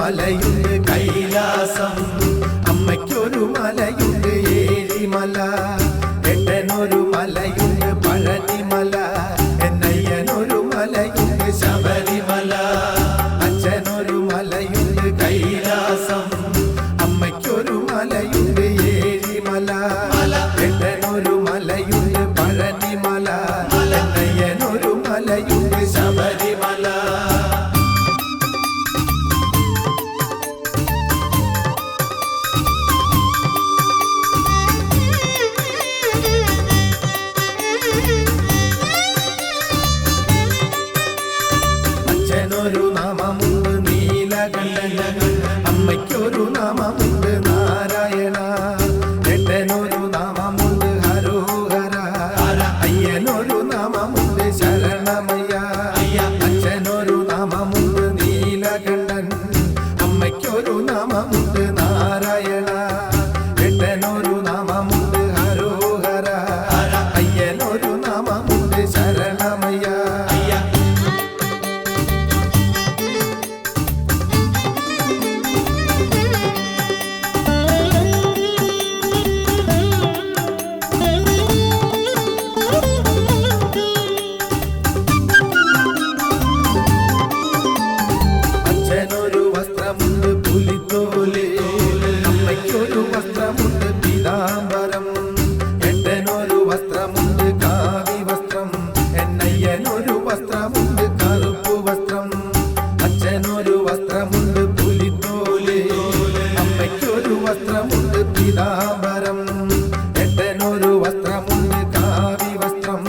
മലയുണ്ട് കൈലാസം, അമ്മയ്ക്കൊരു മലയുണ്ട് ഏഴിമല, എട്ടനൊരു മലയുണ്ട് പഴനിമല, എന്നയ്യനൊരു മലയുണ്ട് ശബരിമല. അച്ഛനൊരു മലയുണ്ട് കൈലാസം, അമ്മയ്ക്കൊരു മലയുണ്ട് ഏഴിമല, എട്ടനൊരു മലയുണ്ട് പഴനിമല, എന്നയ്യനൊരു മലയുണ്ട് ശബരിമല. അച്ഛനൊരു നാമമുണ്ട് നീലകണ്ഠൻ, അമ്മയ്ക്കൊരു നാമമുണ്ട് നാരായണ, എട്ടനൊരു നാമമുണ്ട് ഹരോഹര, അയ്യനൊരു നാമമുണ്ട് ശരണമയ്യ. അച്ഛനൊരു നാമമുണ്ട് നീലകണ്ഠൻ, അമ്മയ്ക്കൊരു നാമമുണ്ട് നാരായണ, എട്ടനൊരു നാമമുണ്ട് ഹരോഹര, അയ്യനൊരു നാമമുണ്ട് ശരണമയ്യ. അച്ഛനൊരു വസ്ത്രമുണ്ട് പുലിത്തോല്, അമ്മയ്ക്കൊരു വസ്ത്രമുണ്ട് പീതാംബരം, എട്ടനൊരു വസ്ത്രമുണ്ട് കാവി വസ്ത്രം, എന്നയ്യനൊരു വസ്ത്രമുണ്ട് കറുപ്പു വസ്ത്രം. അച്ഛനൊരു വസ്ത്രമുണ്ട് പുലിത്തോല്, അമ്മയ്ക്കൊരു വസ്ത്രമുണ്ട് പീതാംബരം, എട്ടനൊരു വസ്ത്രമുണ്ട് കാവി വസ്ത്രം,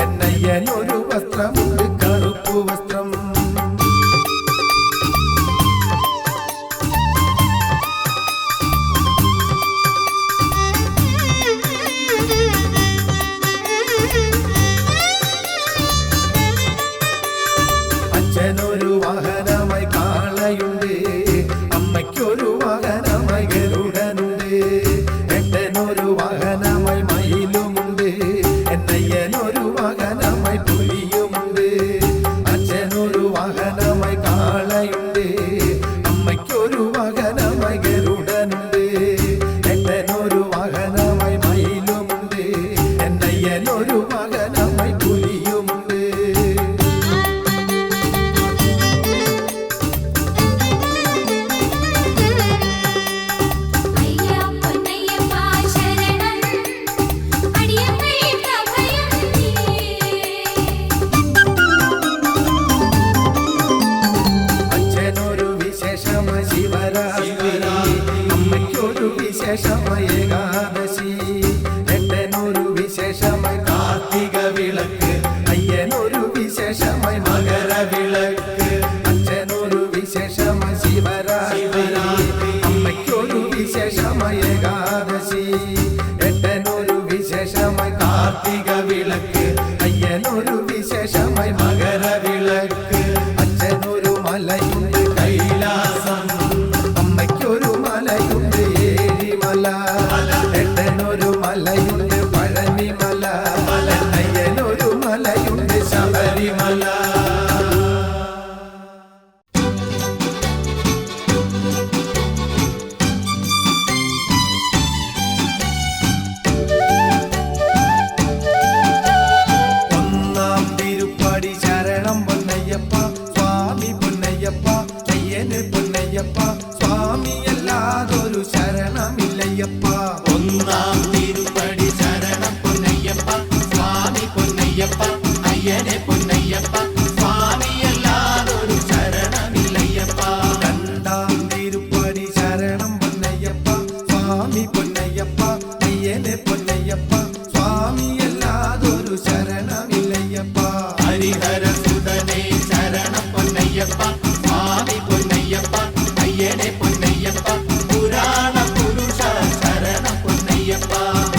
എന്നയ്യനൊരു വസ്ത്രമുണ്ട് കറുപ്പു വസ്ത്രം. അച്ഛനൊരു വാഹനമായി കാളയുണ്ട്, അമ്മയ്ക്കൊരു വാഹനമായി ഗരുഡനുണ്ട്, എട്ടനൊരു വാഹനമായി മയിലുമുണ്ട്, എന്നയ്യനൊരു വാഹനമായി പുലിയുമുണ്ട്. അച്ഛനൊരു വാഹനമായി കാളയുണ്ട്, അമ്മയ്ക്കൊരു വാഹനമായി ഗരുഡനുണ്ട്, എട്ടനൊരു വാഹനമായി മയിലുമുണ്ട്, എന്നയ്യനൊരു വാഹനമായി പുലിയുമുണ്ട്. അച്ഛനൊരു വിശേഷമായ ശിവരാത്രി, അമ്മയ്ക്കൊരു വിശേഷമായ ഏകാദശി, എട്ടനൊരു വിശേഷമായ കാർത്തിക വിളക്ക്, അയ്യനൊരു വിശേഷമായ മകരവിളക്ക്. അച്ഛനൊരു വിശേഷമായ ശിവരാത്രി, അമ്മയ്ക്കൊരു വിശേഷമായ ഏകാദശി, എട്ടനൊരു വിശേഷമായ കാർത്തിക വിളക്ക്, അയ്യനൊരു വിശേഷമായ മകരവിളക്ക്. അച്ഛനൊരു മലയുണ്ട് കൈലാസം, അമ്മയ്ക്കൊരു മലയുണ്ട് ഏഴിമല, എട്ടനൊരു മലയുണ്ട് പഴനിമല, അയ്യനൊരു മലയുണ്ട് ശബരിമല.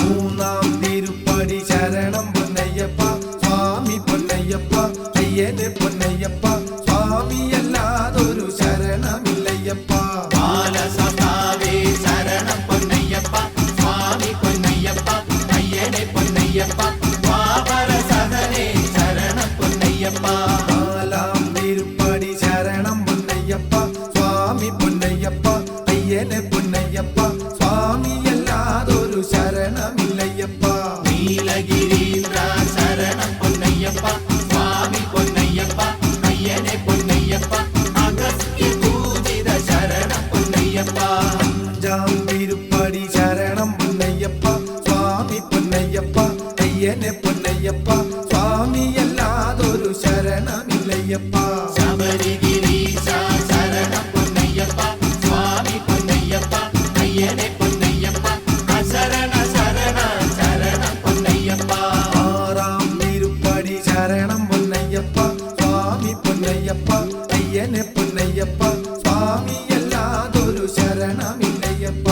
മൂന്നാം തിരുപ്പടി ശരണം പൊന്നയ്യപ്പ സ്വാമി പൊന്നയ്യപ്പ അയ്യനെ പൊന്നയ്യപ്പ സ്വാമിയല്ലാതൊരു ശരണമില്ലയ്യപ്പ ബാലസഖാവേ ശരണം പൊന്നയ്യപ്പ സ്വാമി പൊന്നയ്യപ്പ അയ്യനെ പൊന്നയ്യപ്പ ദ്വാപര സഹനേ ശരണം പൊന്നയ്യപ്പ നാലാം തിരുപ്പടി ശരണം പൊന്നയ്യപ്പ സ്വാമി പൊന്നയ്യപ്പ അയ്യനെ പൊന്നയ്യപ്പ സ്വാമിയല്ലാതൊരു ശരണമില്ലയ്യപ്പ നീലഗിരീന്ദ്ര ശരണം പൊന്നയ്യപ്പ സ്വാമി പൊന്നയ്യപ്പ അയ്യനെ പൊന്നയ്യപ്പ അഗസ്ത്യ പൂജിത ശരണം പൊന്നയ്യപ്പ അഞ്ചാം തിരുപ്പടി ശരണം പൊന്നയ്യപ്പ സ്വാമി പൊന്നയ്യപ്പ അയ്യനെ പൊന്നയ്യപ്പ സ്വാമിയല്ലാതൊരു ശരണമില്ലയ്യപ്പ ശബരിഗിരീശ ശരണം പൊന്നയ്യപ്പ സ്വാമി പൊന്നയ്യപ്പ അയ്യനെ പൊന്നയ്യപ്പ അശരണ ശരണ ശരണം പൊന്നയ്യപ്പ ആറാം തിരുപ്പടി ശരണം പൊന്നയ്യപ്പ സ്വാമി പൊന്നയ്യപ്പ അയ്യനെ പൊന്നയ്യപ്പ സ്വാമിയല്ലാതൊരു ശരണമില്ലയ്യപ്പ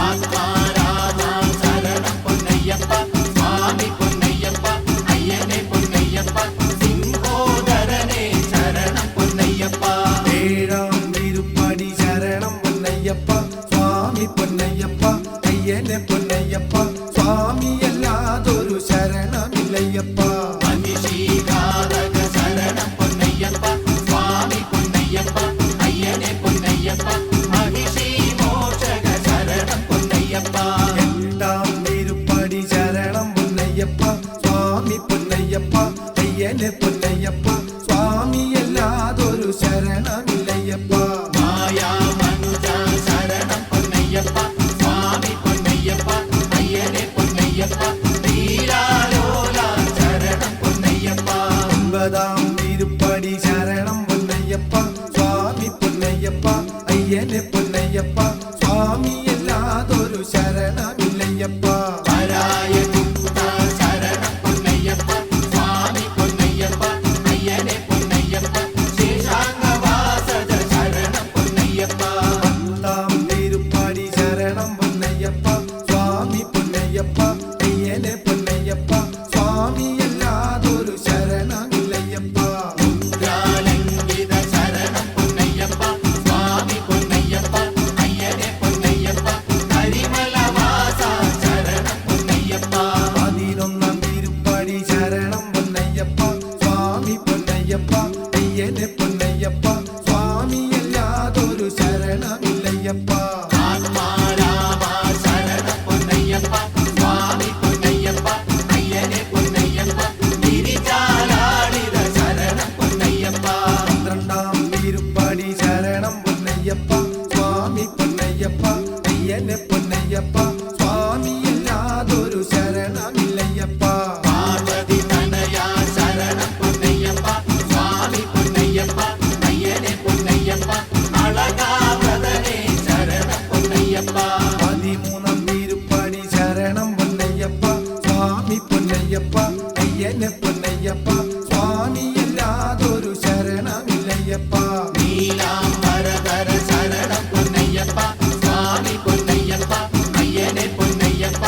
ആത്മാരാധ ശരണം പൊന്നയ്യപ്പ സ്വാമി പൊന്നയ്യപ്പ അയ്യനെ പൊന്നയ്യപ്പ സിംഹോദരനെ ശരണം പൊന്നയ്യപ്പ ഏഴാം തിരുപ്പടി ശരണം പൊന്നയ്യപ്പ സ്വാമി പൊന്നയ്യപ്പ അയ്യനെ പൊന്നയ്യപ്പ സ്വാമിയല്ലാതൊരു ശരണമില്ലയ്യപ്പ മഹിഷീഘാതക ശരണം പൊന്നയ്യപ്പ സ്വാമി പൊന്നയ്യപ്പ അയ്യനെ പൊന്നയ്യപ്പ മഹിഷീമോക്ഷക ശരണം പൊന്നയ്യപ്പ എട്ടാം തിരുപ്പടി ശരണം പൊന്നയ്യപ്പ സ്വാമി പൊന്നയ്യപ്പ അയ്യനെ പൊന്നയ്യപ്പ സ്വാമിയല്ലാതൊരു ശരണമില്ലയ്യപ്പ മായാമനുജ ശരണം പൊന്നയ്യപ്പ സ്വാമി പൊന്നയ്യപ്പ അയ്യനെ പൊന്നയ്യപ്പ നീലാലോല ശരണം പൊന്നയ്യപ്പ ഒമ്പതാം തിരുപ്പടി ശരണം പൊന്നയ്യപ്പ സ്വാമി പൊന്നയ്യപ്പ അയ്യനെ പൊന്നയ്യപ്പ സ്വാമിയല്ലാതൊരു ശരണമില്ലയ്യപ്പ പരായ ഗുപ്ത ശരണം പൊന്നയ്യപ്പ സ്വാമി പൊന്നയ്യപ്പ അയ്യനെ പൊന്നയ്യപ്പ ശേഷാംഗവാസജ ശരണം പൊന്നയ്യപ്പ പത്താം തിരുപ്പടി ശരണം പൊന്നയ്യപ്പ സ്വാമി പൊന്നയ്യപ്പ അയ്യനെ പൊന്നയ്യപ്പ സ്വാമിയല്ലാതൊരു ശരണമില്ലയ്യപ്പ മുദ്രാലംഘിത ശരണം പൊന്നയ്യപ്പ സ്വാമി പൊന്നയ്യപ്പ അയ്യനെ പൊന്നയ്യപ്പ കരിമലവാസ ശരണം പൊന്നയ്യപ്പ പതിനൊന്നാം തിരുപ്പടി ശരണം പൊന്നയ്യപ്പ സ്വാമി പൊന്നയ്യപ്പ അയ്യനെ പൊന്നയ്യപ്പ സ്വാമിയല്ലാതൊരു ശരണമില്ലയ്യപ്പ ആത്മാരാമ ശരണം പൊന്നയ്യപ്പ സ്വാമി പൊന്നയ്യപ്പ അയ്യനെ പൊന്നയ്യപ്പ ഗിരിജാലാളിത ശരണം പൊന്നയ്യപ്പ പന്ത്രണ്ടാം തിരുപ്പടി ശരണം പൊന്നയ്യപ്പ സ്വാമി പൊന്നയ്യപ്പ അയ്യനെ പൊന്നയ്യപ്പ സ്വാമിയല്ലാതൊരു ശരണമില്ലയ്യപ്പ പാർവതി തനയ ശരണം പൊന്നയ്യപ്പ സ്വാമി പൊന്നയ്യപ്പ അയ്യനെ പൊന്നയ്യപ്പ അളകാവ്രതനെ ശരണം പൊന്നയ്യപ്പ പതിമൂന്നാം തിരുപ്പടി ശരണം പൊന്നയ്യപ്പ സ്വാമി പൊന്നയ്യപ്പ അയ്യനെ പൊന്നയ്യപ്പ സ്വാമിയല്ലാതൊരു ശരണമില്ലയ്യപ്പ നീലാംബരധര ശരണം പൊന്നയ്യപ്പ സ്വാമി പൊന്നയ്യപ്പ അയ്യനെ പൊന്നയ്യപ്പ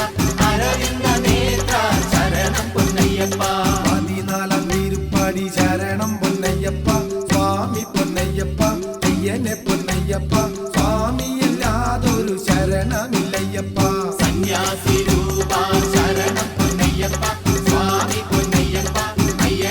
അരവിന്ദ നേത്ര ശരണം പൊന്നയ്യപ്പ പതിനാലാം തിരുപ്പടി ശരണം പൊന്നയ്യപ്പ സ്വാമി പൊന്നയ്യപ്പ അയ്യനെ പൊന്നയ്യപ്പ സ്വാമിയല്ലാതൊരു ശരണമില്ലയ്യപ്പ സന്യാസി രൂപ ശരണം പൊന്നയ്യപ്പ സ്വാമി പൊന്നയ്യപ്പ അയ്യനെ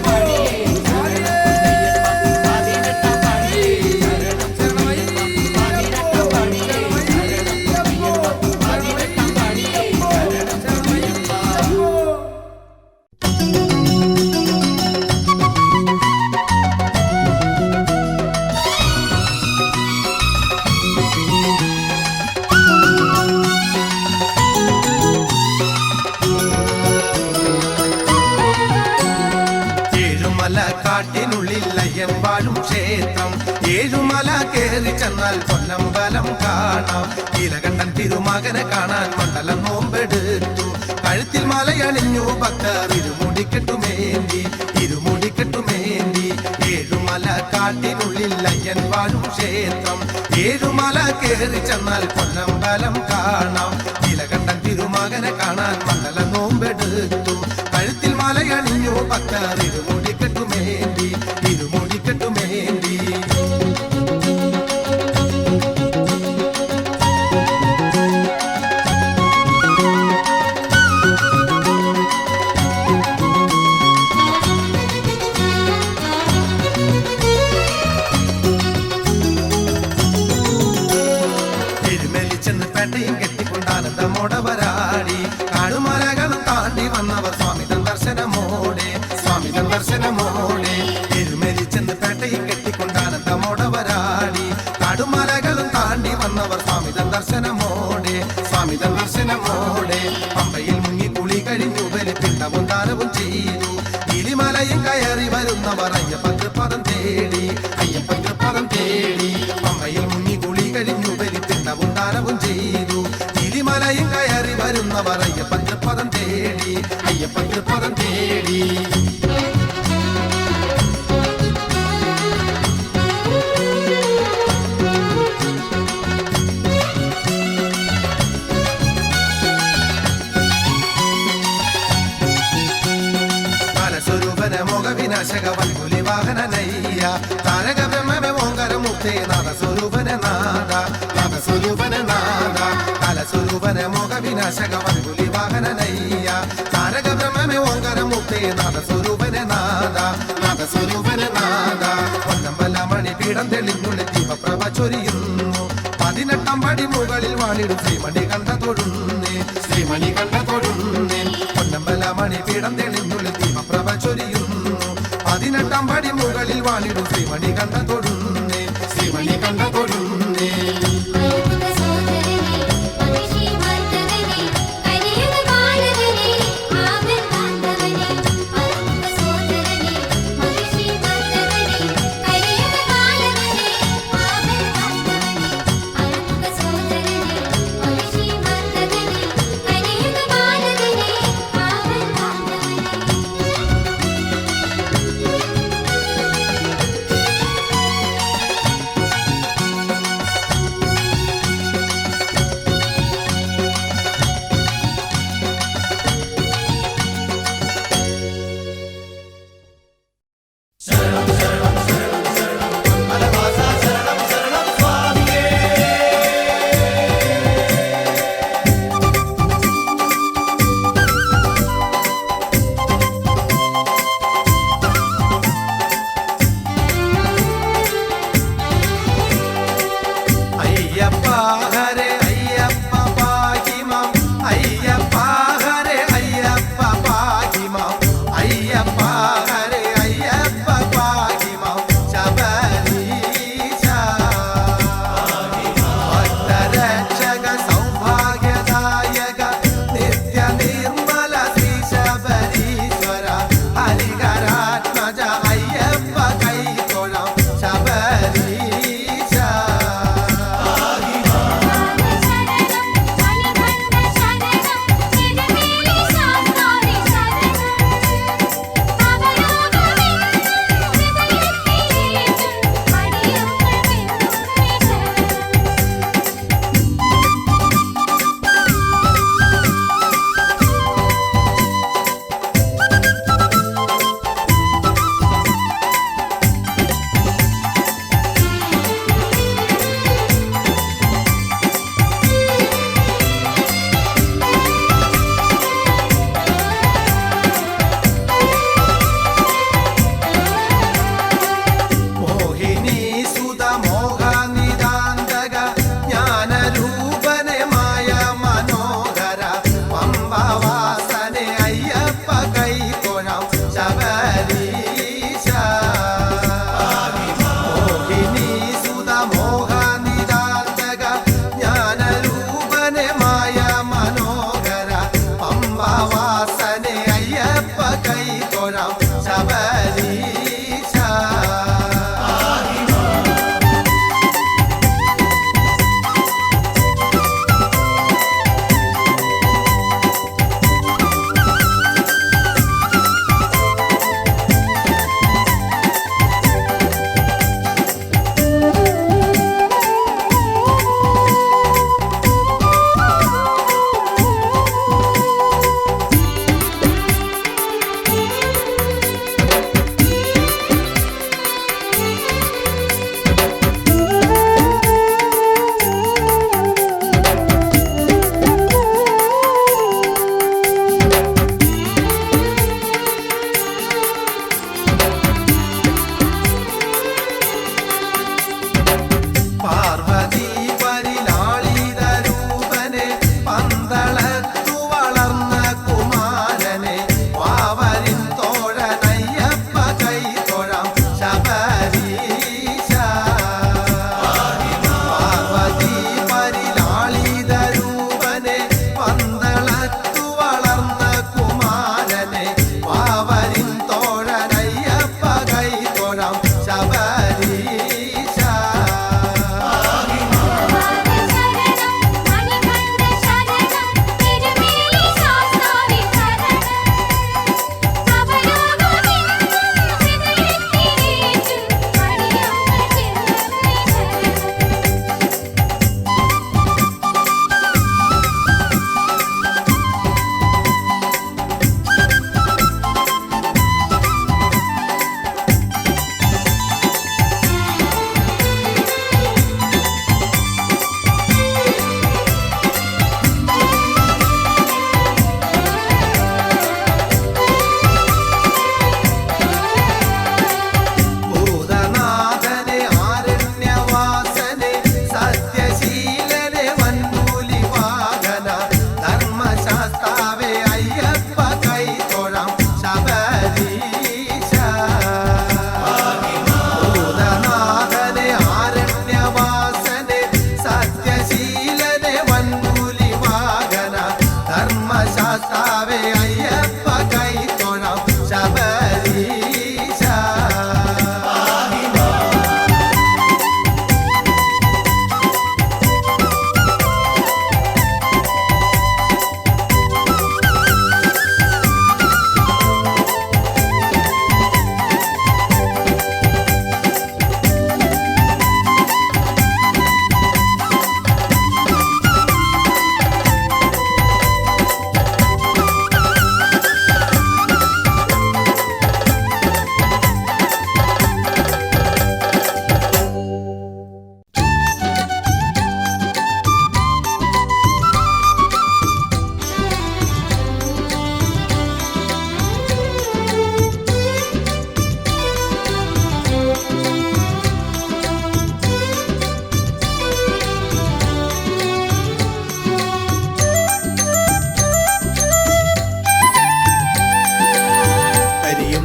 കാട്ടിനുള്ളിൽ അയ്യൻ വാഴും ക്ഷേത്രം ഏഴുമല കേറി ചെന്നാൽ പൊന്നമ്പലം കാണാം. നീലകണ്ഠൻ തിരുമകനെ കാണാൻ മണ്ഡലം നോമ്പെടുത്തു. കഴുത്തിൽ മലയണിഞ്ഞു ഭക്തർ ഇരുമുടിക്കെട്ടുമേന്തി ഏഴുമല കാട്ടിനുള്ളിൽ അയ്യൻ വാഴും ക്ഷേത്രം ഏഴുമല കേറി ചെന്നാൽ പൊന്നമ്പലം കാണാം. നീലകണ്ഠൻ തിരുമകനെ കാണാൻ മണ്ഡലം നോമ്പെടുത്തു. കഴുത്തിൽ മലയണിഞ്ഞു ഭക്തർ ഇരുമുടിക്കെട്ടുമേന്തി എരുമേലിച്ചെന്ന് പേട്ടയും കെട്ടിക്കൊണ്ട് ആനന്ദമോടവരാടി. കാടുമലകളും താണ്ടി വന്നവർ സ്വാമിതൻ ദർശനമോടെ എരുമേലിച്ചെന്ന് പേട്ടയും കെട്ടിക്കൊണ്ട് ആനന്ദമോടവരാടി. കാടുമലകളും താണ്ടി വന്നവർ സ്വാമിതൻ ദർശനമോടെ പമ്പയിൽ മുങ്ങി കുളി കഴിഞ്ഞു ബലിപ്പിണ്ടവും ദാനവും ചെയ്തു. നീലിമലയും കയറി വരുന്നവർ അയ്യപ്പൻ തൃപ്പദം തേടി പമ്പയിൽ മുങ്ങി കുളി കഴിഞ്ഞു ബലിപ്പിണ്ടവും ദാനവും ചെയ്തു. നീലിമലയും കയറി വരുന്നവർ അയ്യപ്പൻ തൃപ്പദം തേടി മോഹവിനാശക വൻകുലി വാഹനനയ്യ താരക ബ്രഹ്മമേ ഓങ്കാരമുക്തേ നാദസ്വരൂപനെ നാദ കാലസ്വരൂപനെ മോഹവിനാശക വൻകുലി വാഹനനയ്യ താരക ബ്രഹ്മമേ ഓങ്കാരമുക്തേ നാദസ്വരൂപനെ നാദ പൊന്നമ്പല മണിപീഠം തെളിഞ്ഞുള്ളിൽ ദീപപ്രഭ ചൊരിയുന്നു. 18 പടി മുകളിൽ വാണിടും ശ്രീമണി കണ്ട തൊടുന്നേ പൊന്നമ്പല മണിപീഠം തെളിഞ്ഞുള്ളിൽ ദീപപ്രഭ ചൊരിയുന്നു. 18 പടി മുകളിൽ വാണിടും ശ്രീമണി കണ്ട തൊടുന്നേ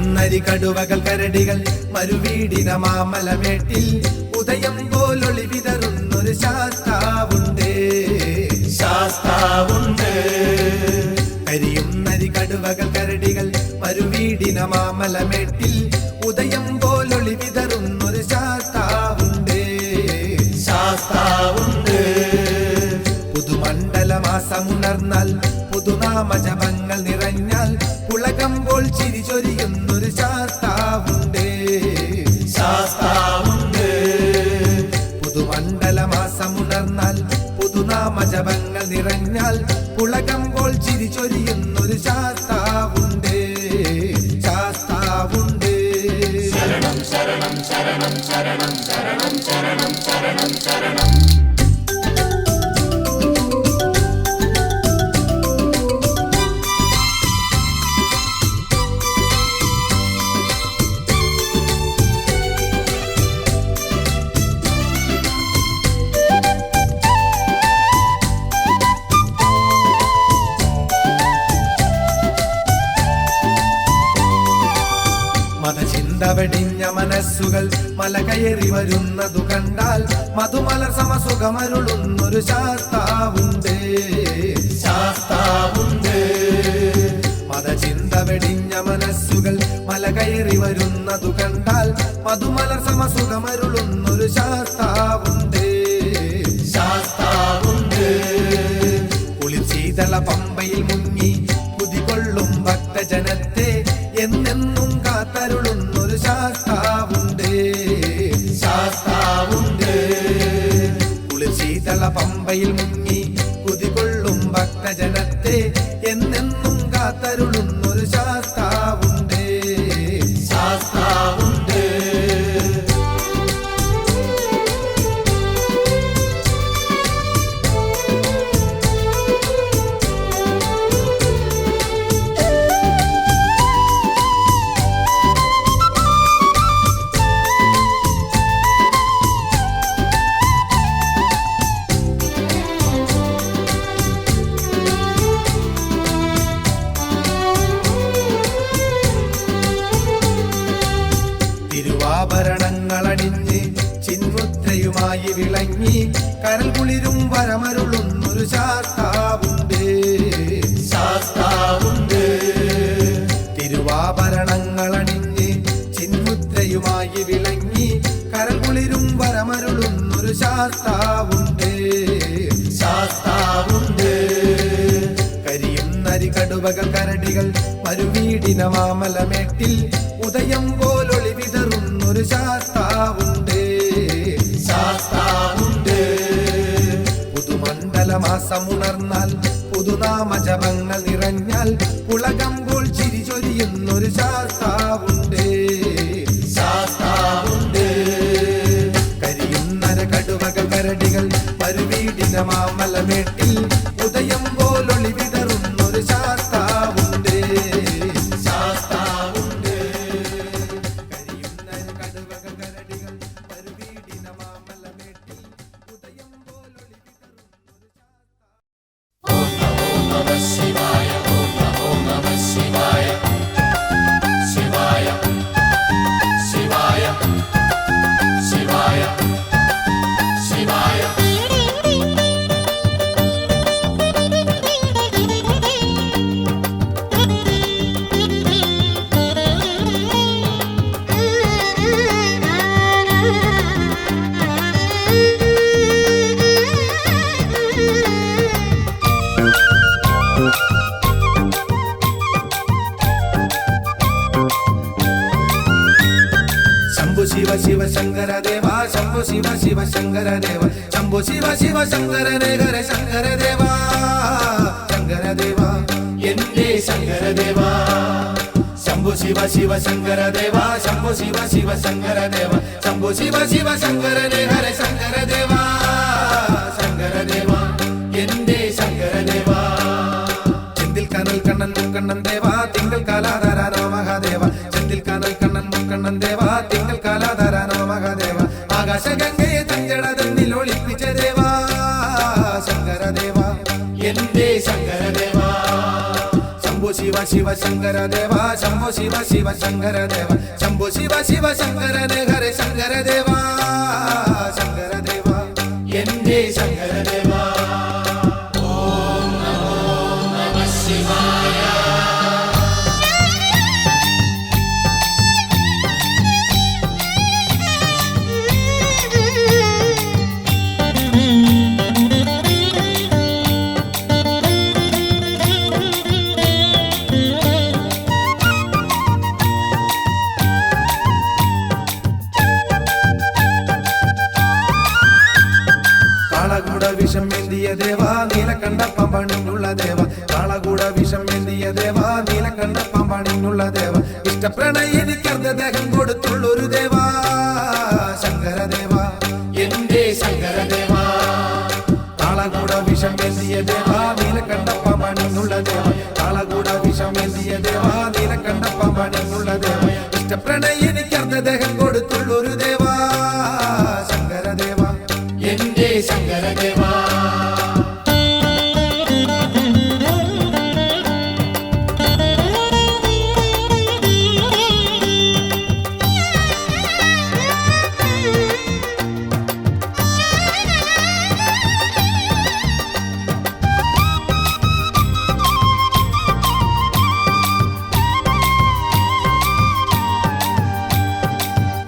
കരിയുന്നരി കടുവകൾ കരടികൾ മരുവീടിന മാമലമേട്ടിൽ ഉദയം പോലൊളി വിതറുന്നൊരു ശാസ്താവുണ്ട് ശാസ്താവുണ്ട് കരിയുന്നരി കടുവകൾ കരടികൾ മരുവീടിന മാമലമേട്ടിൽ ഉദയം പോലൊളി വിതറുന്നൊരു ശാസ്താവുണ്ട് ശാസ്താവുണ്ട് പുതുമണ്ഡലമാസമുണർന്നാൽ പുതുനാമജപങ്ങൾ നിറഞ്ഞാൽ പുളകമ്പോൾ ചിരി ചൊരിയുന്നൊരു ശാസ്താവുണ്ട് ശാസ്താവുണ്ട് പുതുമണ്ഡലമാസമുണർന്നാൽ പുതുനാമജപങ്ങൾ നിറഞ്ഞാൽ പുളകമ്പോൾ ചിരി ചൊരിയുന്നൊരു ശാസ്താവുണ്ട് ശാസ്താവുണ്ട് ശരണം ശരണം ശരണം ശരണം ശരണം ശരണം ശരണം ശരണം മതചിന്തവെടിഞ്ഞ മനസ്സുകൾ മല കയറി വരുന്നതു കണ്ടാൽ മധുമലർ സമസുഖമരുളുന്നൊരു ശാസ്താവുണ്ട് ശാസ്താവുണ്ട് മതചിന്തവെടിഞ്ഞ മനസ്സുകൾ മല കയറി വരുന്നതു കണ്ടാൽ മധുമലർ സമസുഖമരുളുന്നൊരു ശാസ്താവുണ്ട് ശാസ്താവുണ്ട് കുളിർശീതള പമ്പയിൽ മുങ്ങി കുതികൊള്ളും ഭക്തജനത്തെ എന്നെന്നും കാത്തരുളുന്നൊരു ശാസ്താവുണ്ട് ശാസ്താവുണ്ട് കുളിർശീതള പമ്പയിൽ മുങ്ങി കുതികൊള്ളും ഭക്തജനത്തെ എന്നെന്നും കാത്തരുളുന്നൊരു ശാസ്താവുണ്ട് ശാസ്താവുണ്ട് തിരുവാഭരണങ്ങളണിഞ്ഞ് ചിന്മുദ്രയുമായി വിളങ്ങി കരൽ കുളിരും വരമരുളുന്നൊരു ശാസ്താവുണ്ട് ശാസ്താവുണ്ട് തിരുവാഭരണങ്ങളണിഞ്ഞ് ചിന്മുദ്രയുമായി വിളങ്ങി കരൽ കുളിരും വരമരുളുന്നൊരു ശാസ്താവുണ്ട് ശാസ്താവുണ്ട് കരിയുന്നരി കടുവകൾ കരടികൾ മരുവീടിന മാമലമേട്ടിൽ ഉദയം പോലൊളി വിതറുന്നൊരു ശാസ്താവുണ്ട് ശാസ്താവുണ്ട് പുതുമണ്ഡലമാസമുണർന്നാൽ പുതുനാമജപങ്ങൾ നിറഞ്ഞാൽ പുളകമ്പോൾ ചിരി ചൊരിയുന്നൊരു ശാസ്താവുണ്ട് ശാസ്താവുണ്ട് കരിയുന്നര കടുവകൾ കരടികൾ മരുവീടിന മാമലമേട്ടിൽ ഉദയം പോലൊളി വിതറുന്നൊരു ശാസ്താവുണ്ട് ശാസ്താവുണ്ട് കരിയുന്നര കടുവകൾ കരടികൾ മരുവീടിന മാമലമേട്ടിൽ ഉദയം പോലൊളി വിതറുന്നൊരു ഓം നമഃ ശിവായ ഓം നമഃ ശിവായ ശിവായ ശിവായ ശിവായ ശിവായ ശംഭു ശിവ ശിവ ശങ്കര ദേവ ശംഭു ശിവ ശിവ ശങ്കര ദേവ ശംഭു ശിവ ശിവ ശങ്കര ഹര ശങ്കര ദേവ ശങ്കര ദേവ എന്റെ ശങ്കര ദേവ ശംഭു ശിവ ശിവ ശങ്കര ദേവ ശംഭു ശിവ ശിവ ശങ്കര ദേവ ശംഭു ശിവ ശിവ ശങ്കര ഹര ശങ്കര ദേവ ശങ്കര ദേവ എന്റെ ശങ്കര ദേവ ചെന്തിൽ കനൽ കണ്ണൻ മുക്കണ്ണൻ ദേവ തിങ്കൾ കാലാധാര മഹാദേവ ചെന്തിൽ കനൽ കണ്ണൻ മുക്കണ്ണൻ ദേവ തിങ്കൾ കാലാധാര മഹാദേവ ആകാശഗംഗയെ തഞ്ചടതന്നിൽ ഒളിപ്പിച്ച ദേവ ശങ്കര ദേവ എന്റെ ശങ്കര ദേവ ശംഭു ശിവ ശിവ ശങ്കര ദേവ ശംഭോ ശിവ ശിവ ശങ്കര ദേവ ശംഭോ ശിവ ശിവ ശങ്കരനെ ഹരേ ശങ്കര ദേവ ശങ്കര ദേവ എന്റെ ശങ്കര ദേവ കാളകൂട വിഷം എന്തിയ ദേവ നീലകണ്ഠ പമ്പണിനുള്ള ദേവ കാളകൂട വിഷം എന്തിയ ദേവ നീലകണ്ഠ പമ്പണിനുള്ള ദേവ ഇഷ്ടപ്രണയിനിക്കർദ്ധ ദേഹം കൊടുത്തുള്ളൊരു ദേവ ശങ്കര ദേവ എന്റെ ശങ്കര ദേവ കാളകൂട വിഷം എന്തിയ ദേവ നീലകണ്ഠ പമ്പണിനുള്ള ദേവ കാളകൂട വിഷം എന്തിയ ദേവ നീലകണ്ഠ പമ്പണിനുള്ള ദേവ ഇഷ്ടപ്രണയിനിക്കർദ്ധ ദേഹം കൊടുത്തുള്ളൊരു ദേവ ശങ്കര ദേവ എന്റെ ശങ്കര ദേവ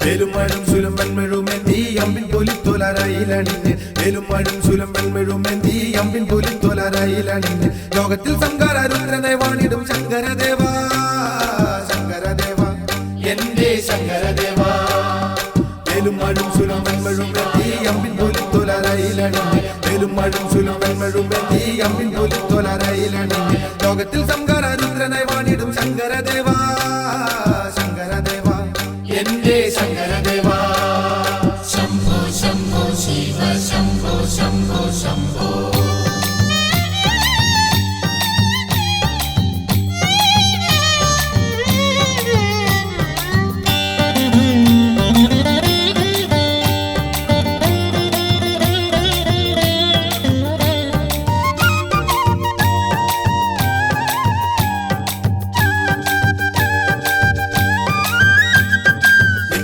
വേലുമഴും സുലമ്പൻ മെഴുമെന്തി അമ്പിൻ പുലിത്തൊലരയിലണിഞ്ഞ് വേലുമഴും സുലമ്പൻ മെഴുമെന്തി അമ്പിൻ പുലിത്തൊലരയിലണിഞ്ഞ് ലോകത്തിൽ സംഹാര രുദ്രനെ വാണിടും ശങ്കരദേവ ശങ്കരദേവ എന്റെ ശങ്കരദേവ വേലുമഴും സുലമ്പൻ മെഴുമെന്തി അമ്പിൻ പുലിത്തൊലരയിലണിഞ്ഞ് വേലുമഴും സുലമ്പൻ മെഴുമെന്തി അമ്പിൻ പുലിത്തൊലരയിലണിഞ്ഞ് ലോകത്തിൽ സംഹാര രുദ്രനെ വാണിടും ശങ്കരദേവ ശങ്കരദേവ എന്റെ ശങ്കരദേവ ശംഭോ ശംഭോ ശിവ ശംഭോ ശംഭോ ശംഭോ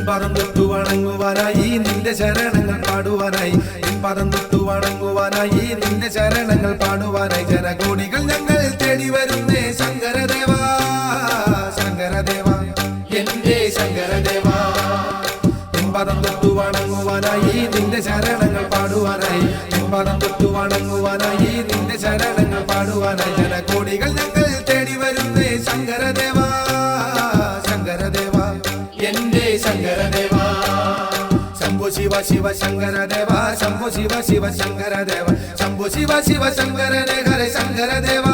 പദം തൊട്ടു വണങ്ങുവാനായി നിന്റെ ശരണങ്ങൾ പാടുവാനായി പദം തൊട്ടു വണങ്ങുവാനായി നിന്റെ ശരണങ്ങൾ പാടുവാനായി ജനകോടികൾ ഞങ്ങൾ തേടി വരുന്നേ ശങ്കരദേവ ശങ്കരദേവ എന്റെ ശങ്കരദേവ പദം തൊട്ടു വണങ്ങുവാനായി നിന്റെ ശരണങ്ങൾ പാടുവാനായി പദം തൊട്ടു വണങ്ങുവാനായി നിന്റെ ശരണങ്ങൾ പാടുവാനായി ജനകോടികൾ ഞങ്ങൾ തേടി വരുന്നേ ശങ്കരദേവ ശങ്കരദേവ എന്റെ ശങ്കരദേവ ശംഭോ ശിവ ശിവ ശങ്കരദേവ ശംഭോ ശിവ ശിവ ശങ്കരദേവ ശംഭോ ശിവ ശിവ ശങ്കരനെ ഹരേ ശങ്കരദേവ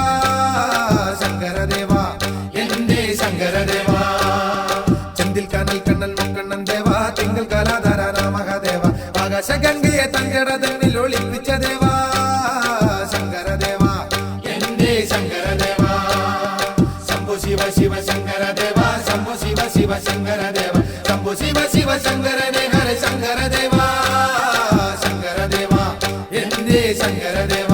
ശങ്കരദേവ എന്റെ ശങ്കരദേവ ചെന്തിൽ കനൽ കണ്ണൻ മുക്കണ്ണൻ ദേവ തിങ്കൾ കലാധര രാമഹദേവ ആകാശഗംഗയെ തങ്കടതന്നിൽ ഒളിപ്പിച്ച ദേവ ശങ്കരദേവ എന്റെ ശങ്കരദേവ ശംഭോ ശിവ ശിവ ശങ്കരദേവ ശംഭോ ശിവ ശിവ ശങ്കരദേവ ശംഭോ ശിവ ശിവ ശങ്കരനെ ഹരേ ശങ്കരദേവ ശങ്കരദേവ എന്റെ ശങ്കരദേവ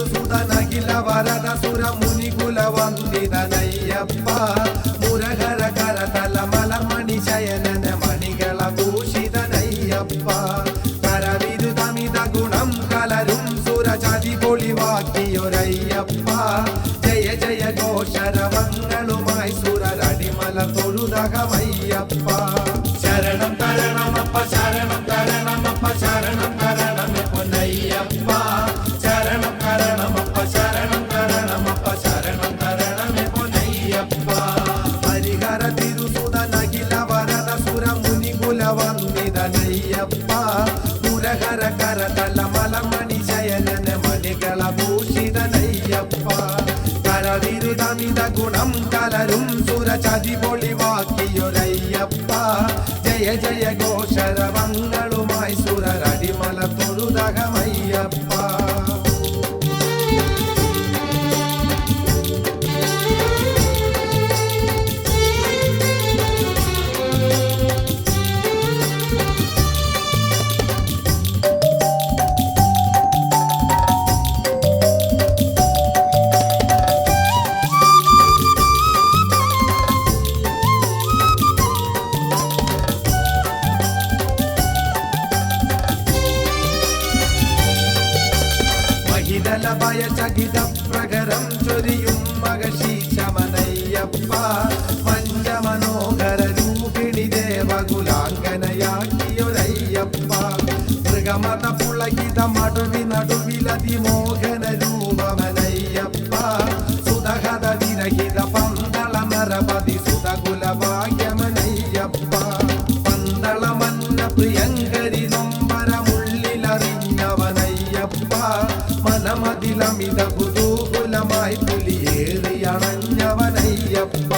തിരുസുതനഖില വരദ സുര മുനികുല വന്ദിതനയ്യപ്പ മുരഹര കരതല മലമണി ശയനന മണികള ഭൂഷിതനയ്യപ്പ കരവിരുതമിത ഗുണം കലരും സുരചതി പൊളിവാക്കിയൊരയ്യപ്പ ജയ ജയ ഘോഷരവങ്ങളുമായി സുരരടിമല തൊഴുതകമയ്യപ്പ ശരണം തരണമപ്പ ശരണം തരണമപ്പ ശരണം തരണമേ പൊന്നയ്യപ്പ ശരണം തരണമപ്പ ശരണം തരണമപ്പ ശരണം തരണമേ പൊന്നയ്യപ്പ ഹരിഹര തിരുസുതനഖില വരദ സുര മുനികുല വന്ദിതനയ്യപ്പ മുരഹര കരതല മലമണി ശയനന മണികള ഭൂഷിതനയ്യപ്പ കരവിരുതമിത ഗുണം കലരും സുരചതി പൊളിവാക്കിയൊരയ്യപ്പ ജയ ജയ ഘോഷരവങ്ങളുമായി സുരരടിമല തൊഴുതകമയ്യപ്പ ഭയചകിത പ്രകരം ചൊരിയും മകശീശമനയ്യപ്പ പഞ്ചമനോഹര രൂപിണി ദേവകുലാംഗനയാക്കിയൊരയ്യപ്പ മൃഗമത പുളകിത മടുവി നടുവിലതിമോഹന രൂപമനയ്യപ്പ സുതഹത വിരഹിത പന്തള നരപതി സുതകുല ഭാഗ്യമനയ്യപ്പ പന്തളമന്ന പ്രിയങ്കരി നൊമ്പരമുള്ളിലറിഞ്ഞവനയ്യപ്പ മനമതിലമിത കുതൂകുലമായി പുലിയേറിയണഞ്ഞവനയ്യപ്പ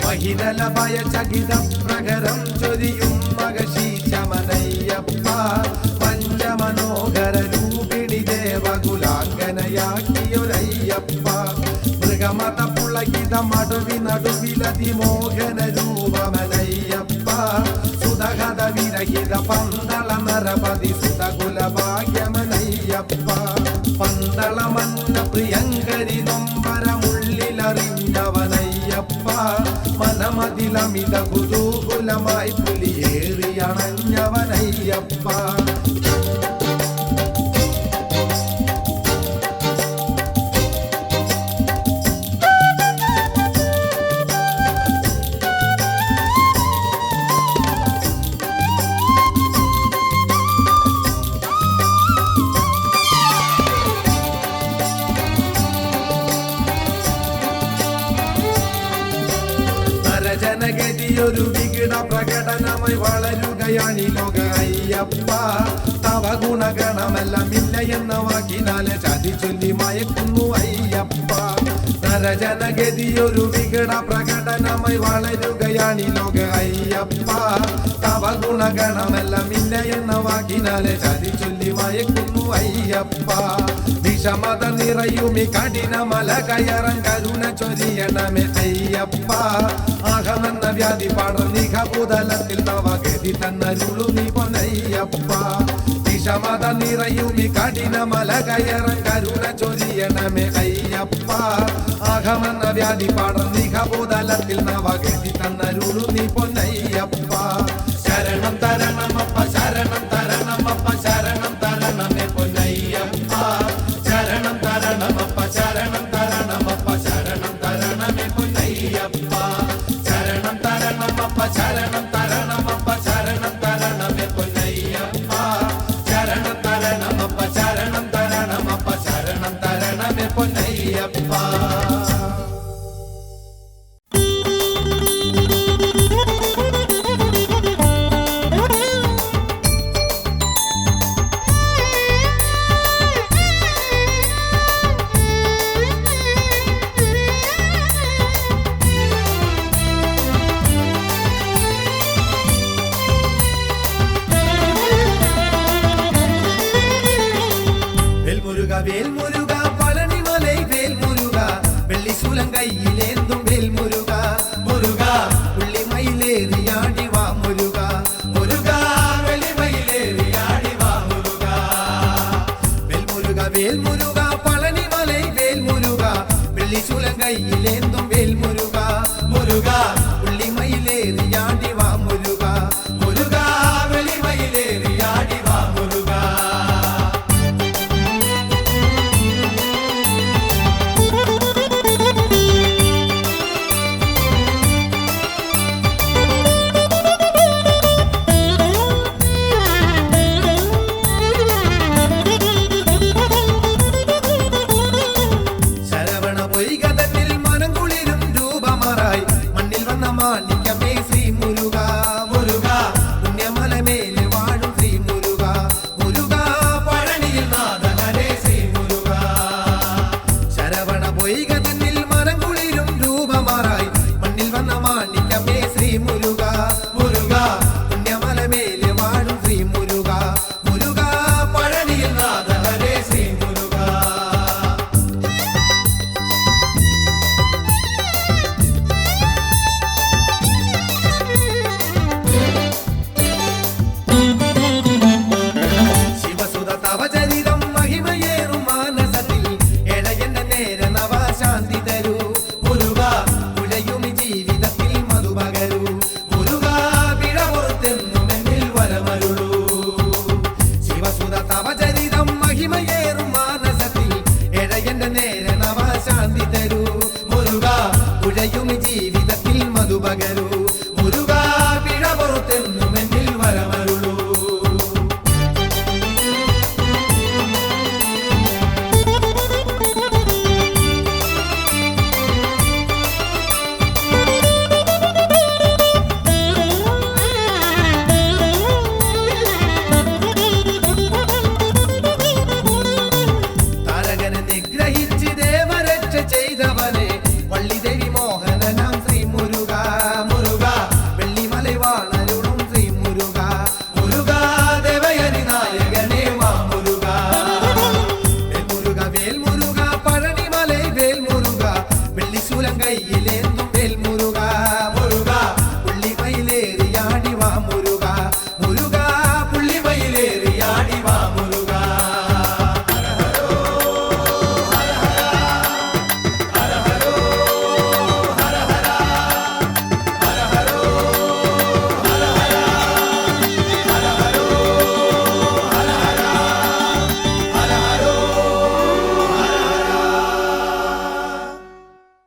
മഹിതല ഭയചകിത പ്രകരം ചൊരിയും മകശീശമനയ്യപ്പ പഞ്ചമനോഹര രൂപിണി ദേവകുലാംഗനയാക്കിയൊരയ്യപ്പ മൃഗമത പുളകിത മടുവി നടുവിലതിമോഹന രൂപമനയ്യപ്പ സുതഹത വിരഹിത പന്തള നരപതി സുതകുല ഭാഗ്യമനയ്യപ്പ പന്തളമന്ന പ്രിയങ്കരി നൊമ്പരമുള്ളിലറിഞ്ഞവനയ്യപ്പ മനമതിലമിത കുതൂകുലമായി പുലിയേറിയണഞ്ഞവനയ്യപ്പ ജനഗതിയൊരു വികിട പ്രകടനമായി വളരുകയാണി ലോക അയ്യപ്പ തവ ഗുണഗണമെല്ലാം ഇല്ല എന്ന വാക്കിനാലെ ചതി ചൊല്ലി മയക്കുന്നു അയ്യപ്പ നരജനഗതിയൊരു വികിട പ്രകടനമായി വളരുകയാണി ലോക അയ്യപ്പ തവ ഗുണഗണമെല്ലാം ഇല്ല എന്ന വാക്കിനാലെ ചതി ചൊല്ലി മയക്കുന്നു അയ്യപ്പ വിഷമത നിറയുമി കഠിന മല കയറൻ കരുണ ചൊരിയണമേ അയ്യപ്പ അഹമെന്ന വ്യാധി പടർന്നിക ഭൂതലത്തിൽ തവ ഗതി തന്നരുളു നീ പൊന്നയ്യപ്പ വിഷമത നിറയുമി കഠിന മല കയറൻ കരുണ ചൊരിയണമേ അയ്യപ്പ അഹമെന്ന വ്യാധി പടർന്നിക ഭൂതലത്തിൽ നവ ഗതി തന്നരുളു നീ പൊന്നയ്യപ്പ ശരണം തരണമപ്പ ശരണം തരണമപ്പ ശരണം തരണമേ പൊന്നയ്യപ്പ ശരണം തരണമപ്പ ശരണം തരണമപ്പ ശരണം തരണമേ പൊന്നയ്യപ്പ ശരണം തരണമപ്പ ശരണം തരണമപ്പ ശരണം തരണമേ പൊന്നയ്യപ്പ ശരണം തരണമപ്പ ശരണം തരണമപ്പ ശരണം തരണമേ പൊന്നയ്യപ്പ വേൽമുരുക പളനിമലൈ വേൽമുരുക വെള്ളിശൂലം കയ്യിലേന്തും വേൽമുരുക മുരുക പുള്ളിമയിലേറിയാടി വാ മുരുക മുരുക വെള്ളിമയിലേറിയാടി വാ മുരുക വേൽമുരുക വേൽമുരുക പളനിമലൈ വെള്ളിശൂലം കയ്യിലേന്തും വേൽ മുരുക മുരുക ഉള്ളിമയിലേറിയാടി വാ മുരുക മുരുക വെള്ളിമയിലേറിയാടി വാ മുരുക മാണിക്യമേ ശ്രീ മുരുക മുരുക പുണ്യമലമേലെ വാഴും ശ്രീ മുരുക മുരുക പഴനിയിൽ നാഥഹരേ ശ്രീ മുരുക ശരവണ പൊയ്ക തന്നിൽ മനം കുളിരും രൂപമാറായി മണ്ണിൽ വന്ന മാണിക്യമേ ശ്രീ മുരുക മുരുക പുണ്യമലമേലെ വാഴും ശ്രീ മുരുക മുരുക പഴനിയിൽ നാഥഹരേ ശ്രീ മുരുക ശാന്തി തരൂ മുരുക ഉലയുമി ജീവിതത്തിൽ മധുപകരൂ മുരുക പിഴ പുറത്തെന്നും എന്നിൽ വരമരുളൂ ശിവസുത തവചരിതം മഹിമയേറും മാനസത്തിൽ എഴയന്റെ നേരെ നവ ശാന്തി തരൂ